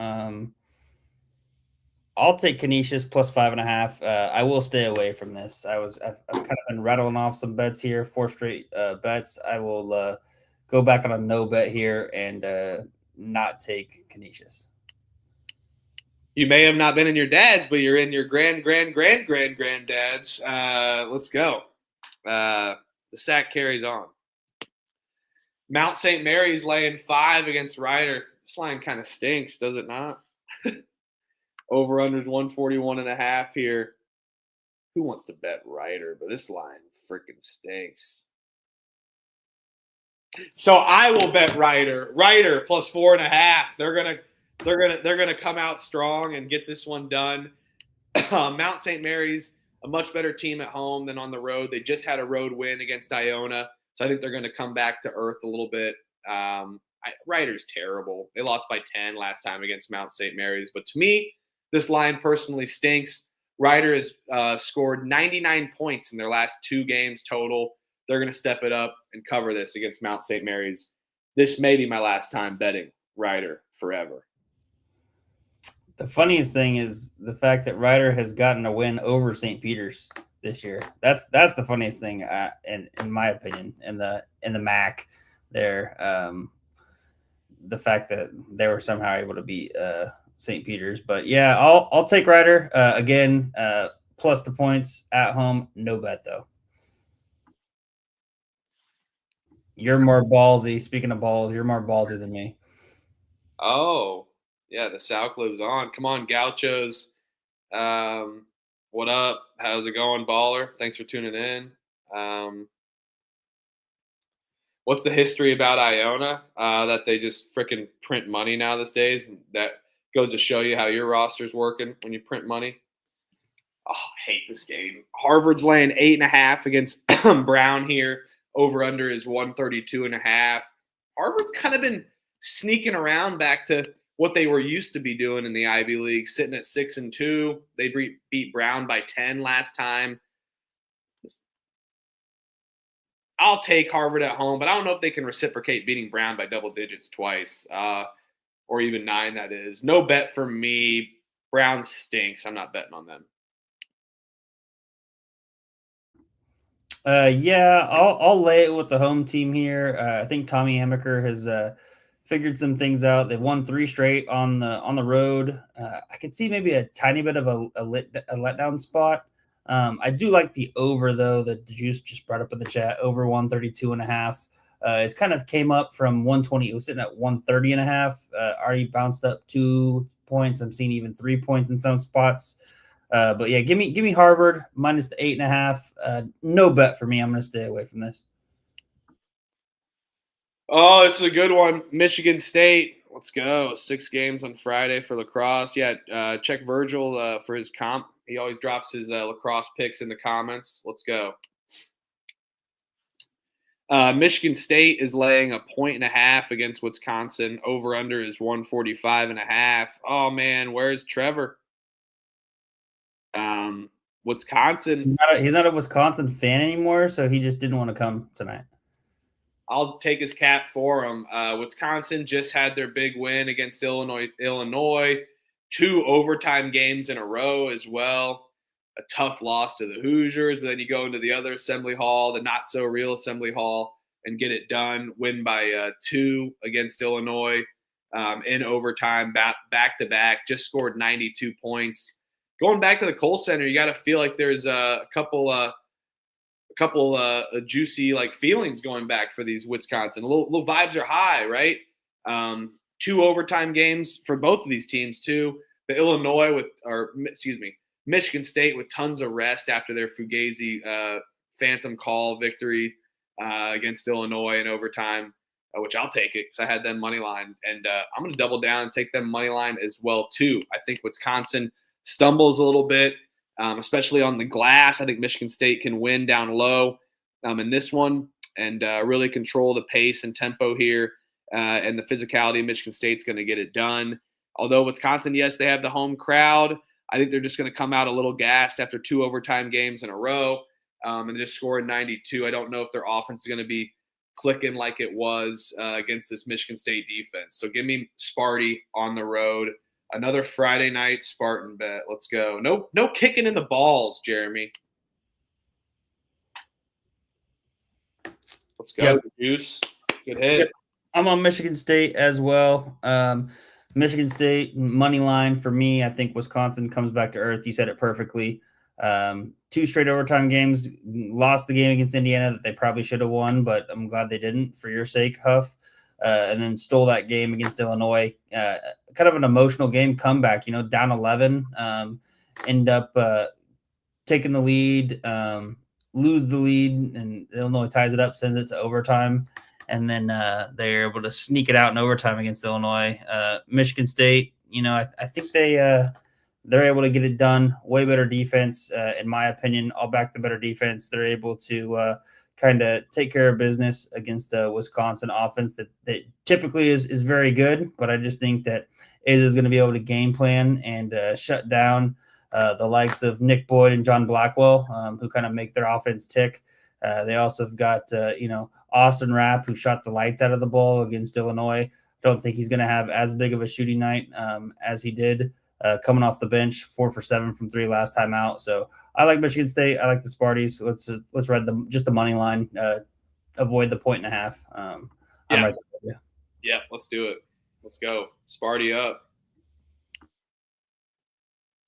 I'll take Canisius plus 5.5. I will stay away from this. I've kind of been rattling off some bets here, 4 straight bets. I will go back on a no bet here and not take Canisius. You may have not been in your dad's, but you're in your granddad's. Let's go. The sack carries on. Mount St. Mary's laying 5 against Rider. This line kind of stinks, does it not? Over under 141.5 here. Who wants to bet Rider? But this line freaking stinks. So I will bet Rider. Rider plus 4.5. They're gonna come out strong and get this one done. Mount St. Mary's a much better team at home than on the road. They just had a road win against Iona, so I think they're going to come back to earth a little bit. Rider's terrible. They lost by 10 last time against Mount St. Mary's, but to me, this line personally stinks. Rider has scored 99 points in their last 2 games total. They're going to step it up and cover this against Mount St. Mary's. This may be my last time betting Rider forever. The funniest thing is the fact that Rider has gotten a win over St. Peter's this year. That's the funniest thing, in my opinion, in the MAC there. The fact that they were somehow able to beat St. Peter's, but yeah, I'll take Rider again. Plus the points at home. No bet though. You're more ballsy. Speaking of balls, you're more ballsy than me. Oh. Yeah, the South lives on. Come on, Gauchos. What up? How's it going, baller? Thanks for tuning in. What's the history about Iona? That they just freaking print money now these days? And that goes to show you how your roster's working when you print money. Oh, I hate this game. Harvard's laying 8.5 against Brown here. Over under is 132.5. Harvard's kind of been sneaking around back to what they were used to be doing in the Ivy League, sitting at 6-2. They beat Brown by 10 last time. I'll take Harvard at home, but I don't know if they can reciprocate beating Brown by double digits twice, or even 9, that is. No bet for me. Brown stinks. I'm not betting on them. Yeah, I'll lay it with the home team here. I think Tommy Amaker has figured some things out. They've won 3 straight on the road. I could see maybe a tiny bit of a letdown spot. I do like the over though that the Juice just brought up in the chat. Over 132.5. It's kind of came up from 120. It was sitting at 130.5. Already bounced up 2 points. I'm seeing even 3 points in some spots. But yeah, give me Harvard minus the 8.5. No bet for me. I'm going to stay away from this. Oh, this is a good one. Michigan State. Let's go. 6 games on Friday for lacrosse. Yeah, check Virgil for his comp. He always drops his lacrosse picks in the comments. Let's go. Michigan State is laying 1.5 against Wisconsin. Over under is 145.5. Oh man, where's Trevor? Wisconsin. He's not a Wisconsin fan anymore, so he just didn't want to come tonight. I'll take his cap for him. Wisconsin just had their big win against Illinois. 2 overtime games in a row as well. A tough loss to the Hoosiers, but then you go into the other assembly hall, the not so real assembly hall, and get it done. Win by 2 against Illinois in overtime, back to back. Just scored 92 points. Going back to the Kohl Center, you got to feel like there's a couple juicy like feelings going back for these Wisconsin. Little vibes are high, right? 2 overtime games for both of these teams too. Michigan State with tons of rest after their Fugazi phantom call victory against Illinois in overtime, which I'll take it because I had them money line, and I'm going to double down and take them money line as well too. I think Wisconsin stumbles a little bit, especially on the glass. I think Michigan State can win down low in this one and really control the pace and tempo here. And the physicality of Michigan State's going to get it done. Although Wisconsin, yes, they have the home crowd. I think they're just going to come out a little gassed after 2 overtime games in a row and just score 92. I don't know if their offense is going to be clicking like it was against this Michigan State defense. So give me Sparty on the road. Another Friday night Spartan bet. Let's go. No kicking in the balls, Jeremy. Let's go, Yep. Juice. Good hit. Yep. I'm on Michigan State as well. Michigan State money line for me. I think Wisconsin comes back to earth. You said it perfectly. 2 straight overtime games. Lost the game against Indiana that they probably should have won, but I'm glad they didn't for your sake, Huff. And then stole that game against Illinois. Kind of an emotional game comeback, down 11, end up taking the lead, lose the lead, and Illinois ties it up, sends it to overtime. And then they're able to sneak it out in overtime against Illinois. Michigan State, I think they're able to get it done. Way better defense, in my opinion. I'll back the better defense. They're able to kind of take care of business against the Wisconsin offense that typically is very good. But I just think that it is going to be able to game plan and shut down the likes of Nick Boyd and John Blackwell, who kind of make their offense tick. They also have got, Austin Rapp, who shot the lights out of the ball against Illinois. I don't think he's going to have as big of a shooting night as he did coming off the bench, 4 for 7 from 3 last time out. So I like Michigan State. I like the Sparties. Let's ride just the money line. Avoid the 1.5. I'm right there with you. Yeah, let's do it. Let's go. Sparty up.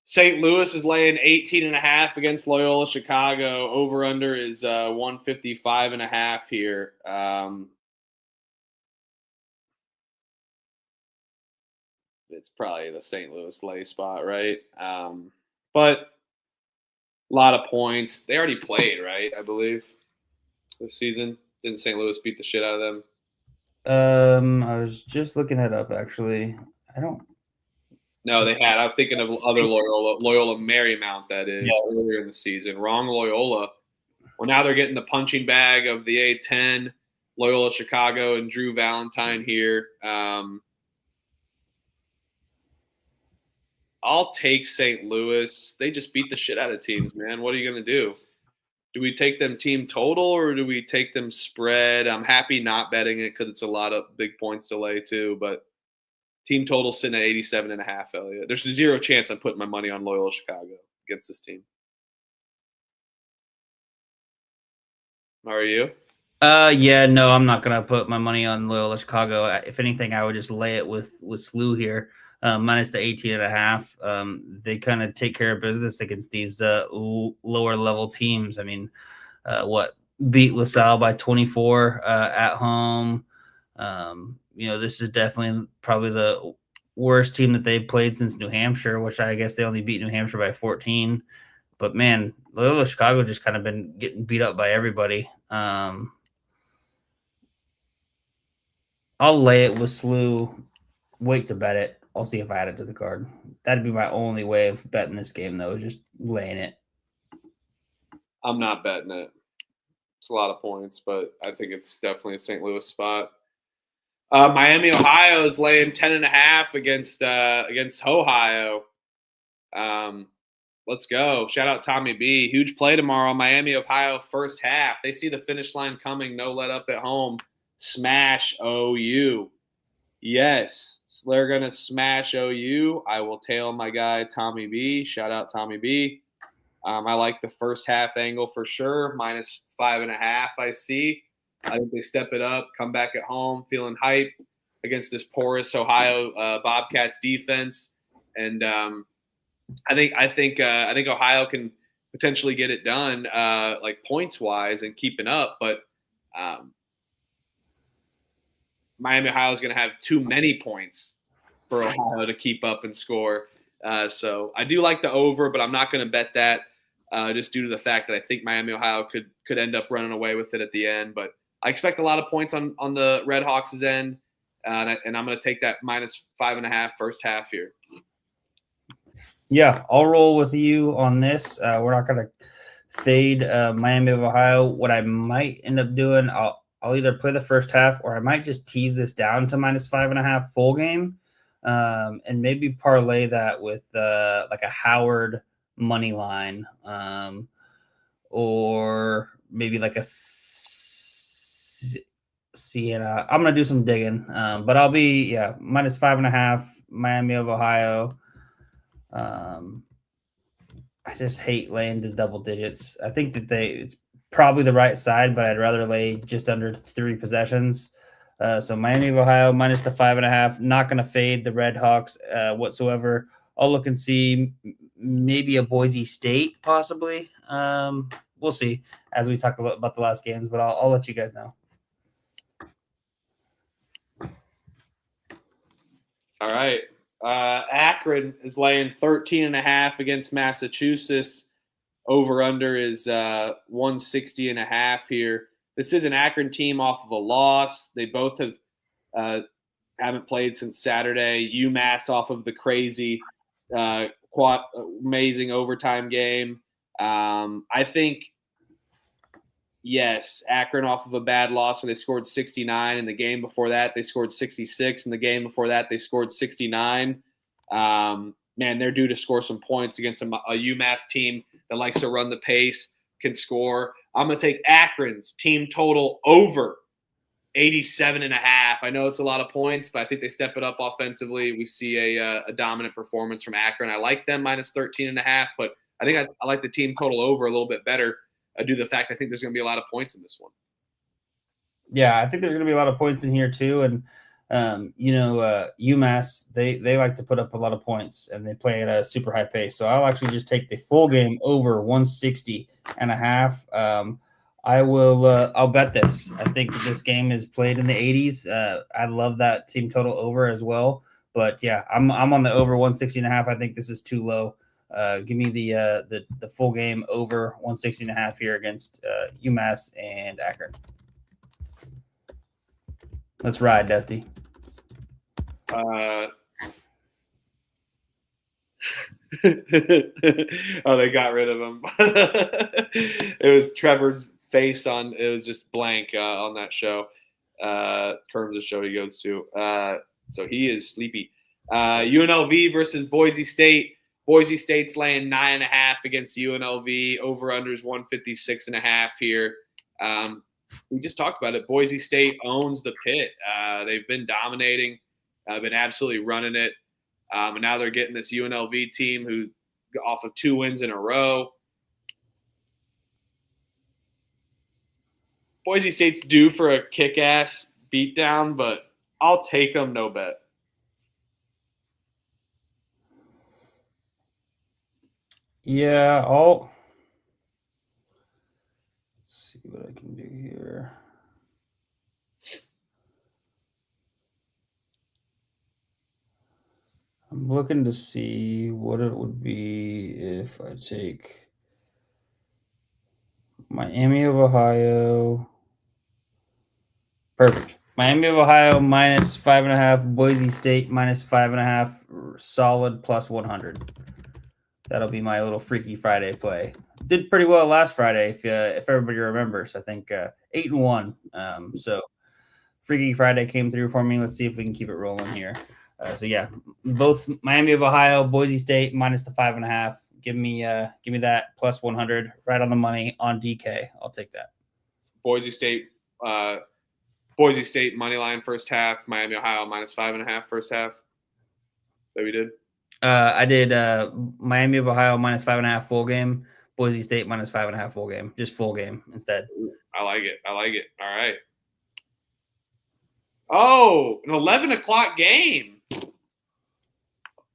St. Louis is laying 18.5 against Loyola Chicago. Over under is 155.5 here. It's probably the St. Louis lay spot, right? But a lot of points. They already played, right? I believe this season. Didn't St. Louis beat the shit out of them? I was just looking that up, actually. I don't. No, they had. I'm thinking of other Loyola Marymount, that is, earlier in the season. Wrong Loyola. Well, now they're getting the punching bag of the A10, Loyola Chicago, and Drew Valentine here. I'll take St. Louis. They just beat the shit out of teams, man. What are you going to do? Do we take them team total or do we take them spread? I'm happy not betting it because it's a lot of big points to lay too, but team total sitting at 87.5, Elliot. There's zero chance I'm putting my money on Loyola Chicago against this team. Are you? Yeah, no, I'm not gonna put my money on Loyola Chicago. If anything, I would just lay it with SLU here, minus the 18.5. They kind of take care of business against these lower level teams. I mean, beat LaSalle by 24 at home. This is definitely probably the worst team that they've played since New Hampshire, which I guess they only beat New Hampshire by 14. But, man, Loyola Chicago just kind of been getting beat up by everybody. I'll lay it with SLU. Wait to bet it. I'll see if I add it to the card. That'd be my only way of betting this game, though, is just laying it. I'm not betting it. It's a lot of points, but I think it's definitely a St. Louis spot. Miami, Ohio is laying 10.5 against Ohio. Let's go. Shout out Tommy B. Huge play tomorrow. Miami, Ohio, first half. They see the finish line coming. No let up at home. Smash OU. Yes, they're going to smash OU. I will tail my guy Tommy B. Shout out Tommy B. I like the first half angle for sure. Minus 5.5 I see. I think they step it up, come back at home, feeling hype against this porous Ohio Bobcats defense, and I think Ohio can potentially get it done, like points wise and keeping up. But Miami, Ohio is going to have too many points for Ohio to keep up and score. So I do like the over, but I'm not going to bet that just due to the fact that I think Miami, Ohio could end up running away with it at the end, but. I expect a lot of points on the Red Hawks' end, and I'm going to take that minus 5.5 first half here. Yeah, I'll roll with you on this. We're not going to fade Miami of Ohio. What I might end up doing, I'll either play the first half or I might just tease this down to minus 5.5 full game, and maybe parlay that with like a Howard money line, or maybe like a Sienna. I'm gonna do some digging, but I'll be minus 5.5. Miami of Ohio. I just hate laying the double digits. I think that it's probably the right side, but I'd rather lay just under 3 possessions. So Miami of Ohio minus the 5.5. Not going to fade the Red Hawks whatsoever. I'll look and see maybe a Boise State possibly. We'll see as we talk about the last games, but I'll let you guys know. All right. Akron is laying 13.5 against Massachusetts. Over under is 160.5 here. This is an Akron team off of a loss. They both haven't played since Saturday. UMass off of the crazy amazing overtime game. I think, yes, Akron off of a bad loss where they scored 69. In the game before that, they scored 66. In the game before that, they scored 69. Man, they're due to score some points against a UMass team that likes to run the pace, can score. I'm going to take Akron's team total over 87.5. I know it's a lot of points, but I think they step it up offensively. We see a dominant performance from Akron. I like them minus 13.5, but I think I like the team total over a little bit better due to the fact I think there's going to be a lot of points in this one. Yeah, I think there's going to be a lot of points in here too. And, UMass, they like to put up a lot of points and they play at a super high pace. So I'll actually just take the full game over 160.5. I'll bet this. I think this game is played in the 80s. I love that team total over as well. But yeah, I'm on the over 160.5. I think this is too low. Give me the full game over 160.5 here against UMass and Akron. Let's ride, Dusty. Oh, they got rid of him. It was Trevor's face on. It was just blank on that show. Kerm's show he goes to. So he is sleepy. UNLV versus Boise State. Boise State's laying 9.5 against UNLV. Over unders 156.5 here. We just talked about it. Boise State owns the pit. They've been dominating, been absolutely running it. And now they're getting this UNLV team who off of 2 wins in a row. Boise State's due for a kick-ass beatdown, but I'll take them, no bet. Yeah, let's see what I can do here. I'm looking to see what it would be if I take Miami of Ohio. Perfect. Miami of Ohio minus 5.5. Boise State minus 5.5. Solid plus 100. That'll be my little Freaky Friday play. Did pretty well last Friday, if everybody remembers. I think 8-1. So Freaky Friday came through for me. Let's see if we can keep it rolling here. So yeah, both Miami of Ohio, Boise State minus the 5.5. Give me that plus 100 right on the money on DK. I'll take that. Boise State money line first half. Miami Ohio minus 5.5 first half. That we did. I did Miami of Ohio minus 5.5 full game. Boise State minus 5.5 full game. Just full game instead. I like it. All right. Oh, an 11 o'clock game.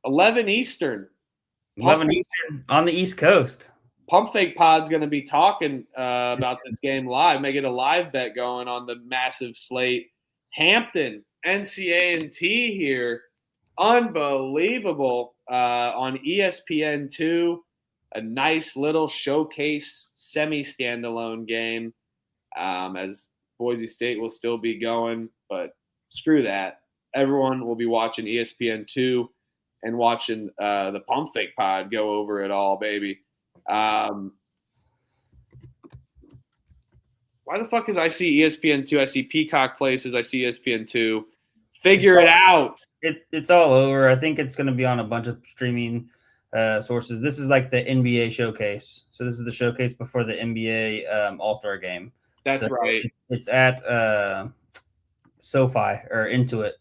11 Eastern. 11 Eastern on the East Coast. Pump Fake Pod's going to be talking about this game live. May get a live bet going on the massive slate. Hampton, NCA&T here. Unbelievable on ESPN2. A nice little showcase semi-standalone game as Boise State will still be going. But screw that. Everyone will be watching ESPN2 and watching the Pump Fake Pod go over it all, baby. Why the fuck is I see ESPN2? I see Peacock Places. I see ESPN2. Figure it out. It's all over. I think it's going to be on a bunch of streaming sources. This is like the NBA showcase. So this is the showcase before the NBA All-Star game. That's right. It's at SoFi or Intuit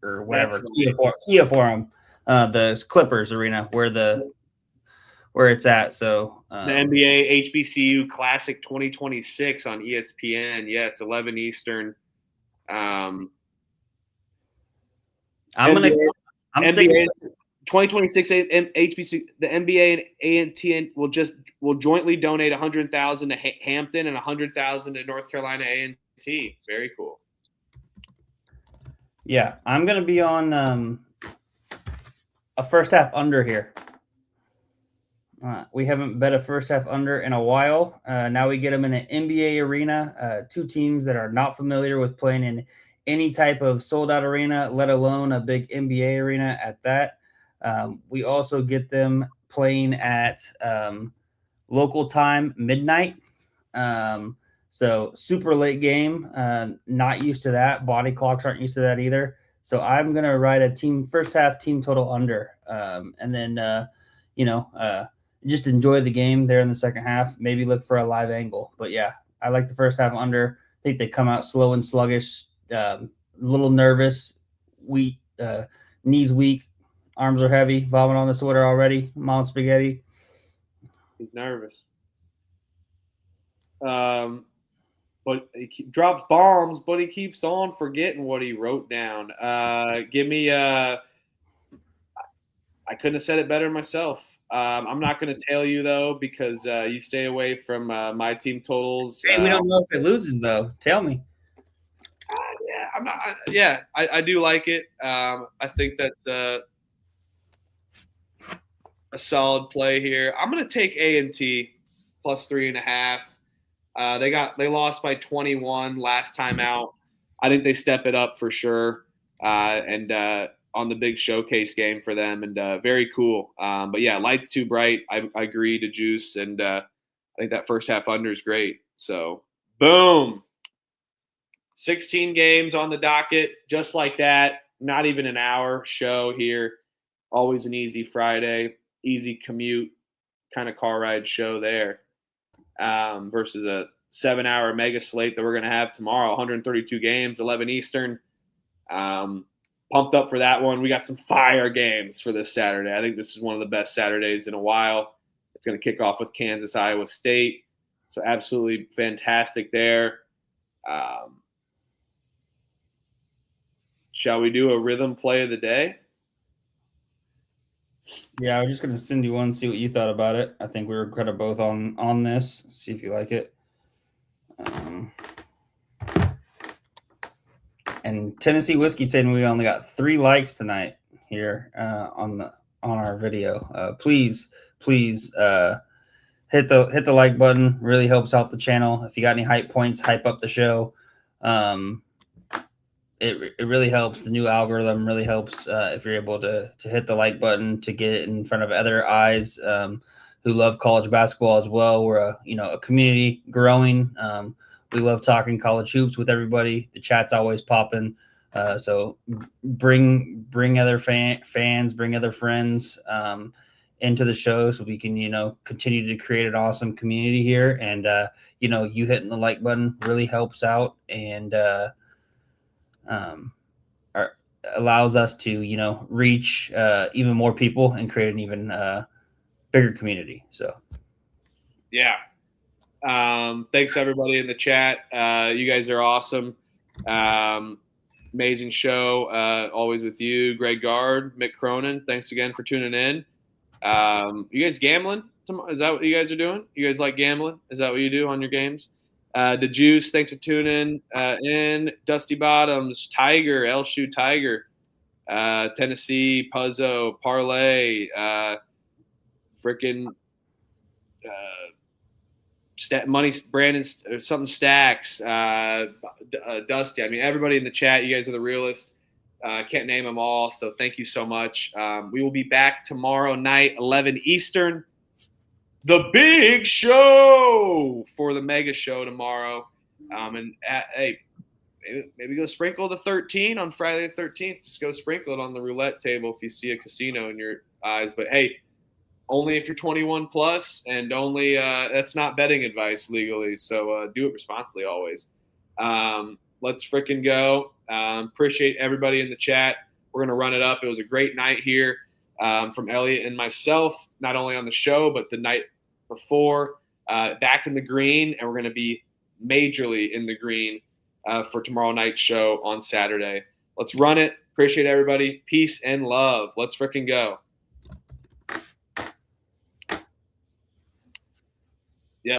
or whatever That's Kia Forum, the Clippers arena where it's at. So the NBA HBCU Classic 2026 on ESPN. Yes, 11 Eastern. I'm NBA, sticking. 2026 HBCU. The NBA and ANT will jointly donate $100,000 to Hampton and $100,000 to North Carolina A&T. Very cool. Yeah, I'm gonna be on a first half under here. We haven't bet a first half under in a while. Now we get them in an NBA arena. Two teams that are not familiar with playing in any type of sold out arena, let alone a big NBA arena at that. We also get them playing at local time midnight. So super late game. Not used to that. Body clocks aren't used to that either. So I'm gonna ride a first half team total under, and then just enjoy the game there in the second half. Maybe look for a live angle. But yeah, I like the first half under. I think they come out slow and sluggish, a little nervous, weak, knees weak, arms are heavy, vomit on the sweater already. Mom spaghetti. He's nervous. But he drops bombs, but he keeps on forgetting what he wrote down. Give me I couldn't have said it better myself. I'm not going to tell you, though, because you stay away from my team totals. Hey, we don't know if it loses, though. Tell me. I do like it. I think that's a solid play here. I'm going to take A&T plus 3.5. They lost by 21 last time out. I think they step it up for sure. And on the big showcase game for them, and very cool. But yeah, lights too bright. I agree to juice, and I think that first half under is great. So boom, 16 games on the docket, just like that. Not even an hour show here. Always an easy Friday, easy commute kind of car ride show there, versus a 7-hour mega slate that we're going to have tomorrow. 132 games, 11 Eastern. Pumped up for that one. We got some fire games for this Saturday. I think this is one of the best Saturdays in a while. It's going to kick off with Kansas, Iowa State. So absolutely fantastic there. Shall we do a rhythm play of the day? Yeah, I was just going to send you one, see what you thought about it. I think we were kind of both on this. See if you like it. And Tennessee Whiskey saying we only got 3 likes tonight here on our video. Please hit the like button. Really helps out the channel. If you got any hype points, hype up the show. It really helps. The new algorithm really helps if you're able to hit the like button to get it in front of other eyes who love college basketball as well. We're a community growing. We love talking college hoops with everybody. The chat's always popping. So bring other fans, bring other friends into the show so we can, continue to create an awesome community here. And, you hitting the like button really helps out and allows us to, reach even more people and create an even bigger community. So, yeah. Thanks everybody in the chat. You guys are awesome. Amazing show. Always with you, Greg Gard, Mick Cronin. Thanks again for tuning in. You guys gambling? Is that what you guys are doing? You guys like gambling? Is that what you do on your games? The Juice, thanks for tuning in. Dusty Bottoms, Tiger, El Shoe Tiger, Tennessee, Puzzo, Parlay, Money, Brandon, something Stacks, Dusty. I mean, everybody in the chat, you guys are the realest. Can't name them all, so thank you so much. We will be back tomorrow night, 11 Eastern. The big show for the mega show tomorrow. Hey, maybe go sprinkle the 13 on Friday the 13th. Just go sprinkle it on the roulette table if you see a casino in your eyes. But hey, only if you're 21 plus, and only that's not betting advice legally. So do it responsibly always. Let's freaking go. Appreciate everybody in the chat. We're going to run it up. It was a great night here from Elliot and myself, not only on the show, but the night before. Back in the green, and we're going to be majorly in the green for tomorrow night's show on Saturday. Let's run it. Appreciate everybody. Peace and love. Let's freaking go.